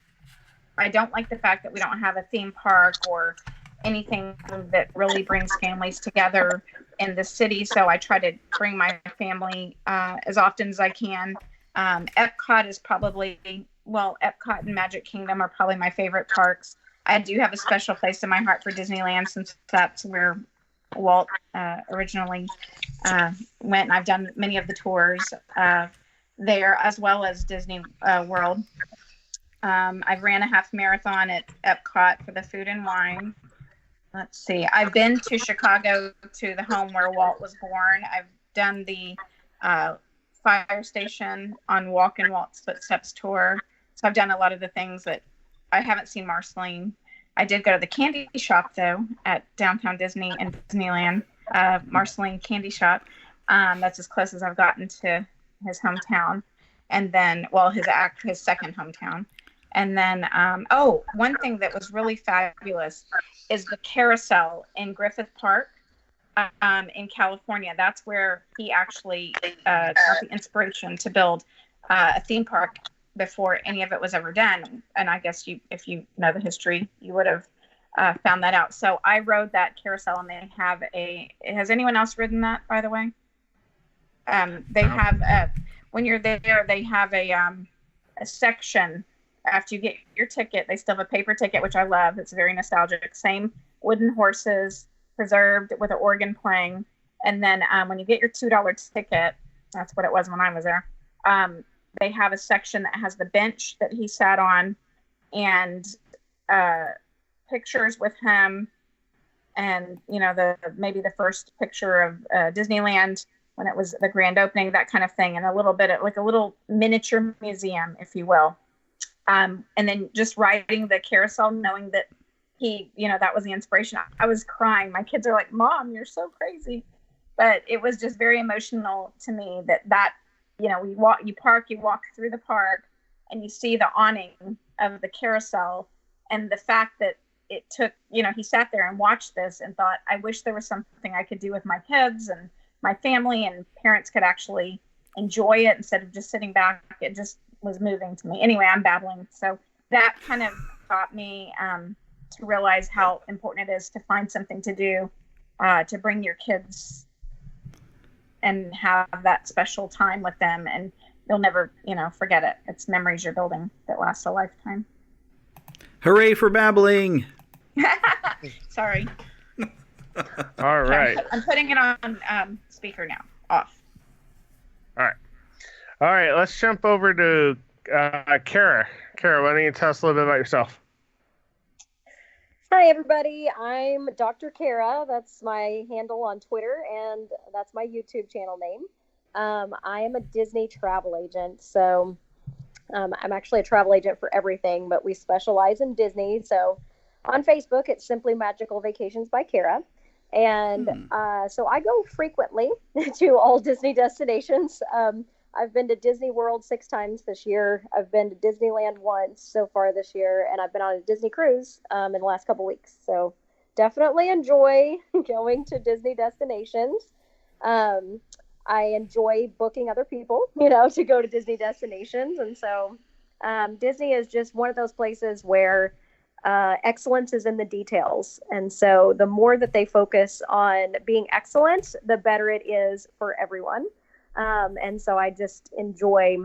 don't like the fact that we don't have a theme park or anything that really brings families together in the city. So I try to bring my family as often as I can. Epcot is probably, Epcot and Magic Kingdom are probably my favorite parks. I do have a special place in my heart for Disneyland since that's where Walt originally went. And I've done many of the tours there, as well as Disney World. I've ran a half marathon at Epcot for the food and wine. Let's see. I've been to Chicago to the home where Walt was born. I've done the fire station on Walk in Walt's Footsteps tour. So I've done a lot of the things that I haven't seen Marceline. I did go to the candy shop, though, at Downtown Disney and Disneyland, Marceline Candy Shop. That's as close as I've gotten to his hometown. And then, his second hometown. And then, one thing that was really fabulous is the carousel in Griffith Park in California. That's where he actually got the inspiration to build a theme park before any of it was ever done. And I guess if you know the history, you would have found that out. So I rode that carousel, and they have has anyone else ridden that, by the way? They have, when you're there, they have a section. After you get your ticket, they still have a paper ticket, which I love. It's very nostalgic. Same wooden horses, preserved with an organ playing. And then when you get your $2 ticket, that's what it was when I was there, they have a section that has the bench that he sat on and pictures with him. And, maybe the first picture of Disneyland when it was the grand opening, that kind of thing. And a little bit of like a little miniature museum, if you will. And then just riding the carousel, knowing that he, that was the inspiration. I was crying. My kids are like, "Mom, you're so crazy." But it was just very emotional to me that, you walk through the park and you see the awning of the carousel, and the fact that it took, he sat there and watched this and thought, "I wish there was something I could do with my kids and my family, and parents could actually enjoy it instead of just sitting back." It just was moving to me. Anyway, I'm babbling. So that kind of taught me to realize how important it is to find something to do, to bring your kids and have that special time with them. And you'll never, forget it. It's memories you're building that last a lifetime. Hooray for babbling. Sorry. All right. I'm putting it on speaker now. Off. All right. Let's jump over to Kara. Kara, why don't you tell us a little bit about yourself? Hi, everybody. I'm Dr. Kara. That's my handle on Twitter, and that's my YouTube channel name. I am a Disney travel agent, so I'm actually a travel agent for everything, but we specialize in Disney. So on Facebook, it's simply Magical Vacations by Kara. And so I go frequently to all Disney destinations. I've been to Disney World 6 times this year. I've been to Disneyland once so far this year, and I've been on a Disney cruise in the last couple weeks. So definitely enjoy going to Disney destinations. I enjoy booking other people, to go to Disney destinations. And so Disney is just one of those places where excellence is in the details. And so the more that they focus on being excellent, the better it is for everyone. And so I just enjoy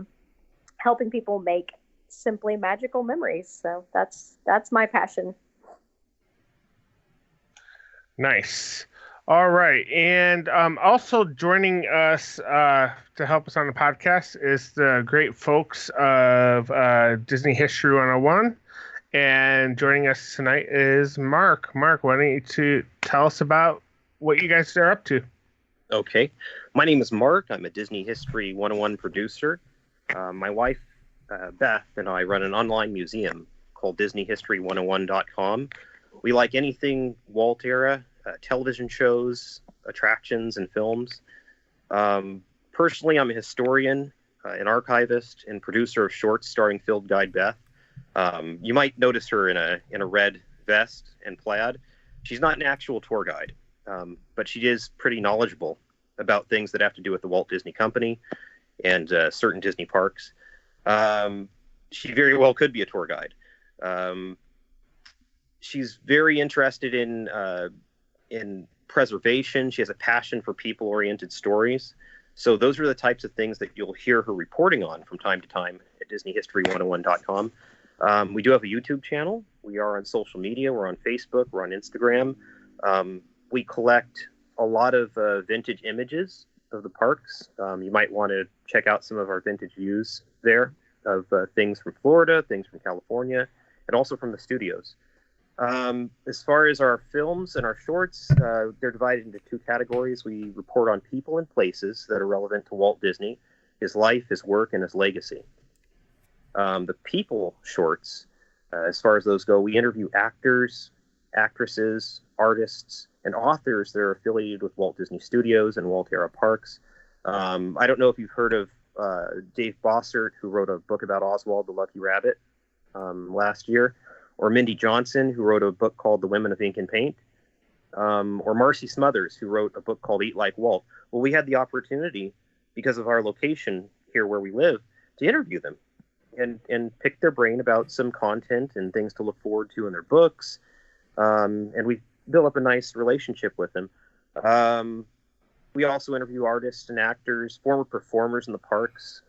helping people make simply magical memories. So that's my passion. Nice. All right. And also joining us to help us on the podcast is the great folks of Disney History 101. And joining us tonight is Mark. Mark, why don't you tell us about what you guys are up to? Okay. My name is Mark. I'm a Disney History 101 producer. My wife, Beth, and I run an online museum called DisneyHistory101.com. We like anything Walt era, television shows, attractions, and films. Personally, I'm a historian, an archivist, and producer of shorts starring field guide Beth. You might notice her in a red vest and plaid. She's not an actual tour guide, but she is pretty knowledgeable about things that have to do with the Walt Disney Company and certain Disney parks. She very well could be a tour guide. She's very interested in preservation. She has a passion for people-oriented stories. So those are the types of things that you'll hear her reporting on from time to time at DisneyHistory101.com. We do have a YouTube channel. We are on social media. We're on Facebook. We're on Instagram. We collect a lot of vintage images of the parks. You might want to check out some of our vintage views there of things from Florida, things from California, and also from the studios. As far as our films and our shorts, they're divided into two categories. We report on people and places that are relevant to Walt Disney, his life, his work, and his legacy. The people shorts, as far as those go, we interview actors, actresses, artists, and authors that are affiliated with Walt Disney Studios and Walt era parks. I don't know if you've heard of Dave Bossert, who wrote a book about Oswald the Lucky Rabbit last year, or Mindy Johnson, who wrote a book called The Women of Ink and Paint, or Marcy Smothers, who wrote a book called Eat Like Walt. Well, we had the opportunity, because of our location here where we live, to interview them and pick their brain about some content and things to look forward to in their books. And we built up a nice relationship with them. We also interview artists and actors, former performers in the parks.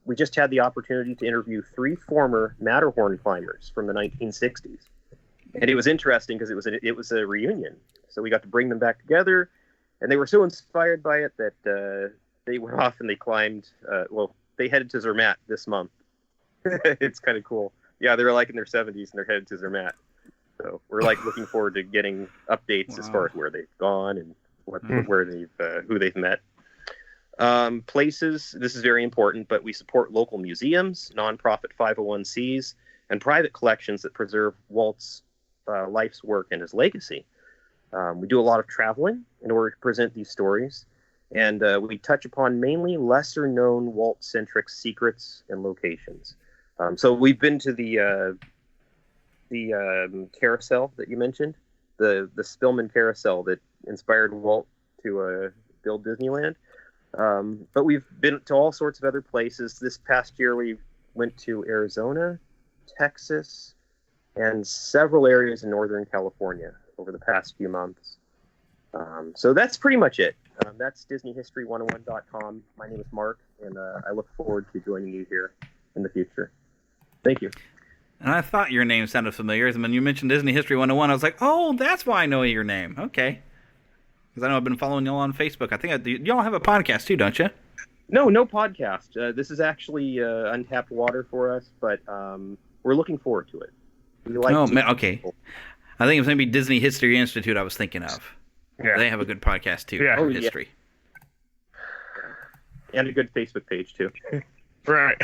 We just had the opportunity to interview 3 former Matterhorn climbers from the 1960s. And it was interesting because it was a reunion. So we got to bring them back together, and they were so inspired by it that they went off and they climbed, they headed to Zermatt this month. It's kind of cool. Yeah, they're like in their 70s and they're headed to Zermatt. So we're like looking forward to getting updates as far as where they've gone and where they've who they've met. Places, this is very important, but we support local museums, nonprofit 501c3s, and private collections that preserve Walt's life's work and his legacy. We do a lot of traveling in order to present these stories, and we touch upon mainly lesser-known Walt-centric secrets and locations. So we've been to the carousel that you mentioned, the Spillman carousel that inspired Walt to build Disneyland. But we've been to all sorts of other places. This past year, we went to Arizona, Texas, and several areas in Northern California over the past few months. So that's pretty much it. That's DisneyHistory101.com. My name is Mark, and I look forward to joining you here in the future. Thank you. And I thought your name sounded familiar. And when you mentioned Disney History 101, I was like, oh, that's why I know your name. Okay. Because I know I've been following y'all on Facebook. I think y'all have a podcast too, don't you? No podcast. This is actually untapped water for us, but we're looking forward to it. We like okay. I think it was maybe Disney History Institute I was thinking of. Yeah. They have a good podcast too. Yeah. History. Yeah. And a good Facebook page too. Right.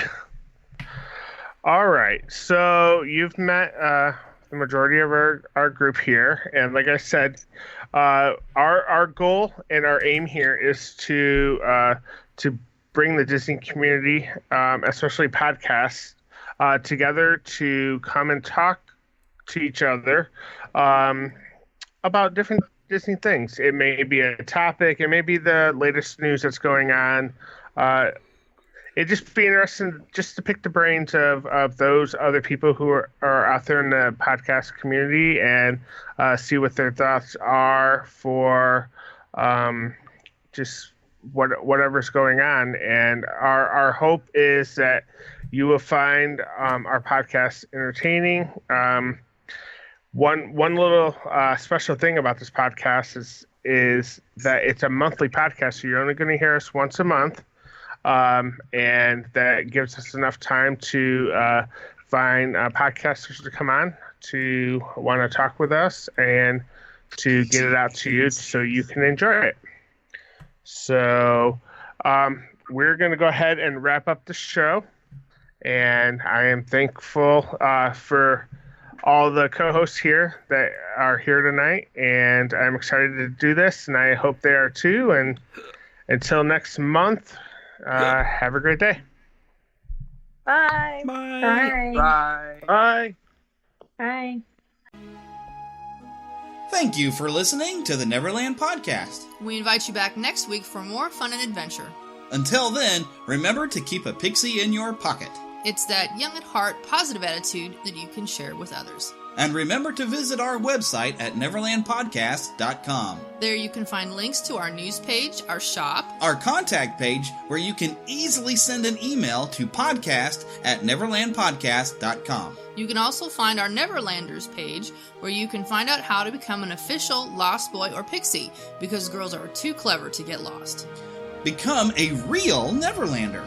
All right. So you've met the majority of our group here, and like I said, our goal and our aim here is to bring the Disney community, especially podcasts, together to come and talk to each other about different Disney things. It may be a topic, it may be the latest news that's going on. It'd just be interesting just to pick the brains of those other people who are out there in the podcast community and see what their thoughts are for just whatever's going on. And our hope is that you will find our podcast entertaining. One little special thing about this podcast is that it's a monthly podcast, so you're only going to hear us once a month, and that gives us enough time to find podcasters to come on to want to talk with us and to get it out to you so you can enjoy it. So we're going to go ahead and wrap up the show, and I am thankful for all the co-hosts here that are here tonight, and I'm excited to do this, and I hope they are too. And until next month, have a great day. Bye. Bye. Bye. Bye. Thank you for listening to the Neverland Podcast. We invite you back next week for more fun and adventure. Until then, remember to keep a pixie in your pocket. It's that young at heart, positive attitude that you can share with others. And remember to visit our website at neverlandpodcast.com. There you can find links to our news page, our shop, our contact page, where you can easily send an email to podcast@neverlandpodcast.com. You can also find our Neverlanders page, where you can find out how to become an official Lost Boy or Pixie, because girls are too clever to get lost. Become a real Neverlander.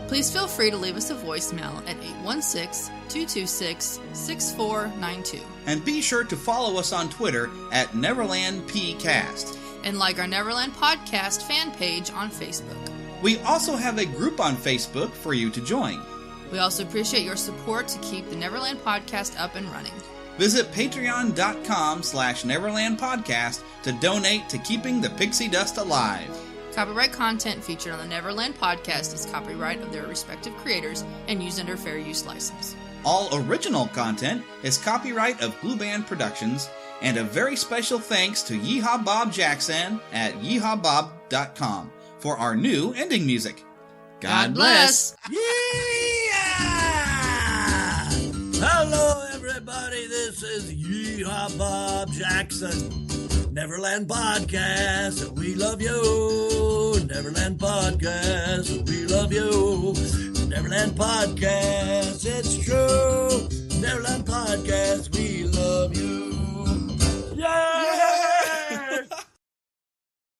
Please feel free to leave us a voicemail at 816-226-6492. And be sure to follow us on Twitter at NeverlandPcast. And like our Neverland Podcast fan page on Facebook. We also have a group on Facebook for you to join. We also appreciate your support to keep the Neverland Podcast up and running. Visit patreon.com/NeverlandPodcast to donate to keeping the pixie dust alive. Copyright content featured on the Neverland Podcast is copyright of their respective creators and used under fair use license. All original content is copyright of Blue Band Productions, and a very special thanks to Yeehaw Bob Jackson at yeehawbob.com for our new ending music. God bless! Hello, everybody. This is Yeehaw Bob Jackson. Neverland Podcast, we love you. Neverland Podcast, we love you. Neverland Podcast, it's true. Neverland Podcast, we